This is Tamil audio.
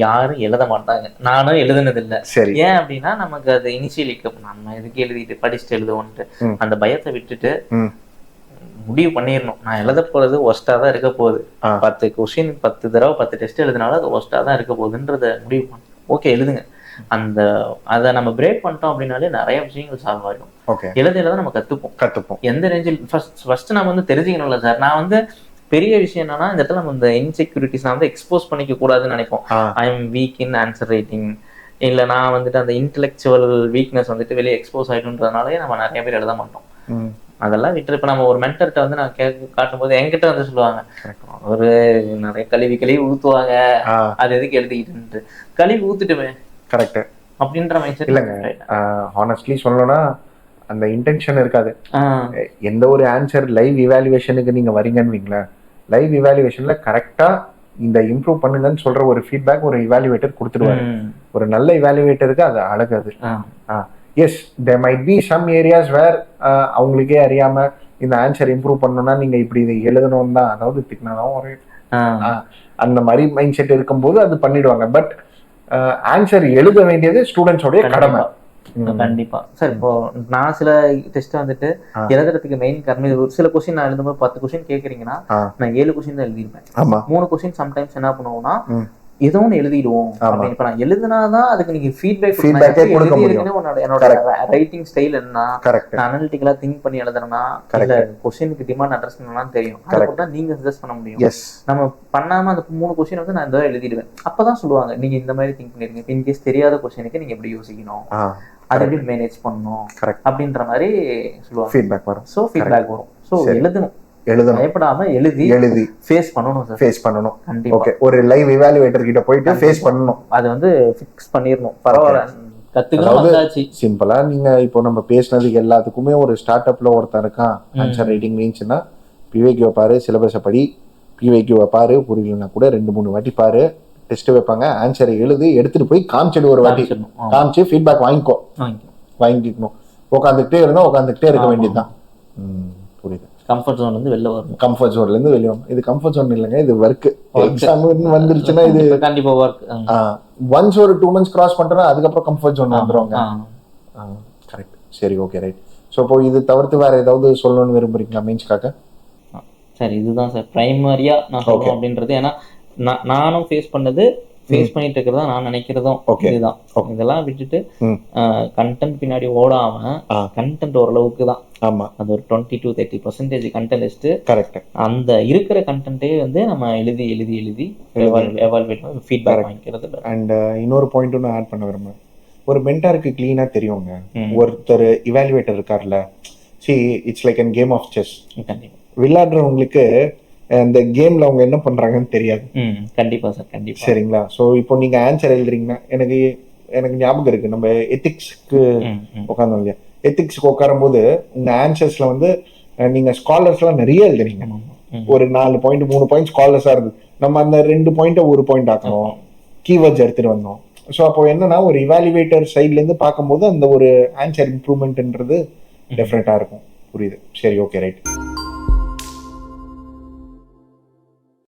யாரும் எழுத மாட்டாங்க. நானும் எழுதுனது இல்ல. சரி. ஏன் அப்படின்னா நமக்கு அது இனிஷியல் நம்ம எதுக்கு எழுதிட்டு படிச்சுட்டு எழுதுவோன்ட்டு அந்த பயத்தை விட்டுட்டு முடிவு பண்ணிடணும். நான் எழுத போறது ஒஸ்டா தான் இருக்க போகுது. 10 கொஸ்டின் 10 தடவை 10 டெஸ்ட் எழுதினாலும் அது ஒஸ்டா தான் இருக்க போகுதுன்றத முடிவு பண்ண ஓகே எழுதுங்க. அதை நம்ம பிரேக் பண்ணிட்டோம் அப்படின்னாலே நிறைய விஷயங்கள் சால்வ் ஆகிடும். எழுத நம்ம கத்துப்போம். எந்த ரேஞ்சில் ஃபர்ஸ்ட் நம்ம வந்து தெரிஞ்சுக்கணும்ல சார். நான் வந்து பெரிய விஷயம் என்னன்னா இந்த இடத்துல நம்ம இந்த இன்செக்யூரிட்டிஸ் வந்து எக்ஸ்போஸ் பண்ணிக்க கூடாதுன்னு நினைப்போம். I am week in answer writing, இல்ல நான் வந்துட்டு அந்த இன்டெலெக்சுவல் வீக்னஸ் வந்துட்டு வெளியே எக்ஸ்போஸ் ஆயிடும்ன்றதுனாலே நம்ம நிறைய பேர் எழுத மாட்டோம். அதெல்லாம் விட்டு இப்ப நம்ம ஒரு மென்டர்கிட்ட வந்து நான் காட்டும் போது என்கிட்ட வந்து சொல்லுவாங்க, ஒரு நிறைய கழுவி ஊத்துவாங்க, அது எதுக்கு எழுதிக்கிட்டு கழுவி ஊத்துட்டுமே கரெக்ட் அப்படின்ற மைண்ட் இல்லைங்க. ஹானஸ்ட்லி சொல்லணும்னா அந்த இன்டென்ஷன் இருக்காது. எந்த ஒரு ஆன்சர் லைவ் இவாலுவேஷனுக்கு நீங்க வரீங்கன்னு வைங்களேன், லைவ் இவாலுவேஷன்ல கரெக்டா இந்த இம்ப்ரூவ் பண்ணுங்கன்னு சொல்ற ஒரு ஃபீட்பேக் ஒரு இவாலுவேட்டர் கொடுத்துருவாரு. ஒரு நல்ல இவாலுவேட்டருக்கு அது அழகு. அது S, there might be some areas where அவங்களுக்கே அறியாம இந்த ஆன்சர் இம்ப்ரூவ் பண்ணணும்னா நீங்க இப்படி இதை எழுதணும் தான், அதாவது திக்னாதான் ஒரு அந்த மாதிரி மைண்ட் செட் இருக்கும்போது அது பண்ணிடுவாங்க. பட் ஆன்சர் எழுத வேண்டியது ஸ்டூடெண்ட்ஸோடைய கடமை. கண்டிப்பா சார். இப்போ நான் சில டெஸ்ட் வந்துட்டு எழுதுறதுக்கு மெயின் காரணம் ஒரு சில கொஸ்டின் நான் எழுதும்போது 10 கொஸ்டின் கேக்குறீங்கன்னா நான் 7 கொஸ்டின் தான் எழுதிருப்பேன். 3 கொஸ்டின் சம்டைம்ஸ் என்ன பண்ணுவோம்னா ஏதோ ஒன்று எழுதிடுவோம். இப்ப நான் எழுதுனாதான் அதுக்கு நீங்க ஃபீட்பேக் கொடுக்க முடியும். என்னோட ரைட்டிங் ஸ்டைல் என்ன, அனலிட்டிக்கலா திங்க் பண்ணி எழுதுறேன்னா இல்ல கொஸ்டினுக்கு டிமாண்ட் அட்ரஸ் பண்ணலாம் தெரியும். அதை நீங்க சஜஸ்ட் பண்ண முடியும். நம்ம பண்ணாம அந்த 3 கொஸ்டின் வந்து நான் இந்த எழுதிடுவேன். அப்பதான் சொல்லுவாங்க நீங்க இந்த மாதிரி திங்க் பண்ணிருக்கீங்க. இன்கேஸ் தெரியாத கொஸ்டினுக்கு நீங்க எப்படி யோசிக்கணும், அதை எப்படி மேனேஜ் பண்ணணும் அப்படின்ற மாதிரி சொல்லுவாங்க. ஃபீட்பேக் வரும். ஸோ ஃபீட்பேக் வரும். ஸோ எழுதணும், பயப்படாம எழுதி ஃபேஸ் பண்ணணும் சார். ஃபேஸ் பண்ணணும். கண்டிப்பா. ஓகே, ஒரு லைவ் இவாலுவேட்டர் கிட்ட போயிட்டு ஃபேஸ் பண்ணணும். அது வந்து ஃபிக்ஸ் பண்ணிரணும். பரவாயில்ல கத்துக்கலாம். சிம்பிளா நீங்க இப்போ நம்ம பேசினதுக்கு எல்லாத்துக்குமே ஒரு ஸ்டார்ட் அப்ல ஒருத்தர் இருக்கான் ஆன்சர் ரைட்டிங் மீன்ஸ்னா பிவைக்யூ பாரு, சிலபஸை படி, பிவைக்யூவை பாரு, புரியலன்னா கூட 2-3 வாட்டி பாரு, டெஸ்ட் வைப்பாங்க, ஆன்சரை எழுதி எடுத்துட்டு போய் காமிச்சிடு, ஒரு வாட்டி காமிச்சு ஃபீட்பேக் வாங்கிக்கணும். உட்காந்துக்கிட்டே இருக்க வேண்டியதுதான். புரியுது. கம்ஃபர்ட் ஜோன்ல இருந்து வெளில வரணும். கம்ஃபர்ட் ஜோன்ல இருந்து வெளிய வரணும். இது கம்ஃபர்ட் ஜோன் இல்லைங்க, இது ஒர்க். எக்ஸாம் வந்துருச்சுன்னா இது கண்டிப்பா ஒர்க். ஒன்ஸ் ஒரு 2 months கிராஸ் பண்றோம்னா அதுக்கப்புறம் கம்ஃபர்ட் ஜோன் வந்துருவாங்க. கரெக்ட். சரி, ஓகே, ரைட். ஸோ இப்போ இது தவிர்த்து வேற ஏதாவது சொல்லணும்னு விரும்புறீங்களா மெயின்ஸ்க்காக? சார் இதுதான் சார் பிரைமரியா நான் சொல்லணும் அப்படின்றது. ஏன்னா நானும் ஃபேஸ் பண்ணிட்டு இருக்கிறதா நான் நினைக்கிறதும் இதுதான். இதெல்லாம் விட்டுட்டு கண்டென்ட் பின்னாடி ஓடாம கண்டென்ட் ஓரளவுக்கு தான். ஆமா, அது ஒரு 20-30% கண்டென்ட் கரெக்ட். அந்த இருக்கிற கண்டென்ட்டே வந்து நம்ம எழுதி எவால்வேட் ஃபீட்பேக் வாங்கிக்கிறது. அண்ட் இன்னொரு பாயிண்ட் நான் ஆட் பண்ண விரும்புறேன். ஒரு மென்டாருக்கு கிளீனா தெரியுங்க, ஒருத்தர் இவாலுவேட்டர் இருக்கார்ல, it's like an game of chess. விளையாடுறவங்களுக்கு அந்த கேம்ல அவங்க என்ன பண்றாங்கன்னு தெரியாது. கண்டிப்பா சார், கண்டிப்பா. சரிங்களா? ஸோ இப்போ நீங்க ஆன்சர் எழுதுறீங்கன்னா எனக்கு ஞாபகம் இருக்கு, நம்ம எத்திக்ஸ்க்கு உட்காந்தோம் இல்லையா, எத்திக்ஸ்க்கு உட்காரும் போது உங்க ஆன்சர்ஸ்ல வந்து நீங்க ஸ்காலர்ஸ் எல்லாம் நிறைய எழுதுறீங்க. ஒரு 4 பாயிண்ட் 3 பாயிண்ட் ஸ்காலர்ஸா இருக்கு. நம்ம அந்த 2 பாயிண்ட்டை 1 பாயிண்ட் ஆக்கணும், கீவேர்ட்ஸ் எடுத்துட்டு வந்தோம். ஸோ அப்போ என்னன்னா ஒரு இவாலுவேட்டர் சைட்ல இருந்து பார்க்கும்போது அந்த ஒரு ஆன்சர் இம்ப்ரூவ்மெண்ட்ன்றது டெஃபினட்டா இருக்கும். புரியுது. சரி, ஓகே, ரைட்.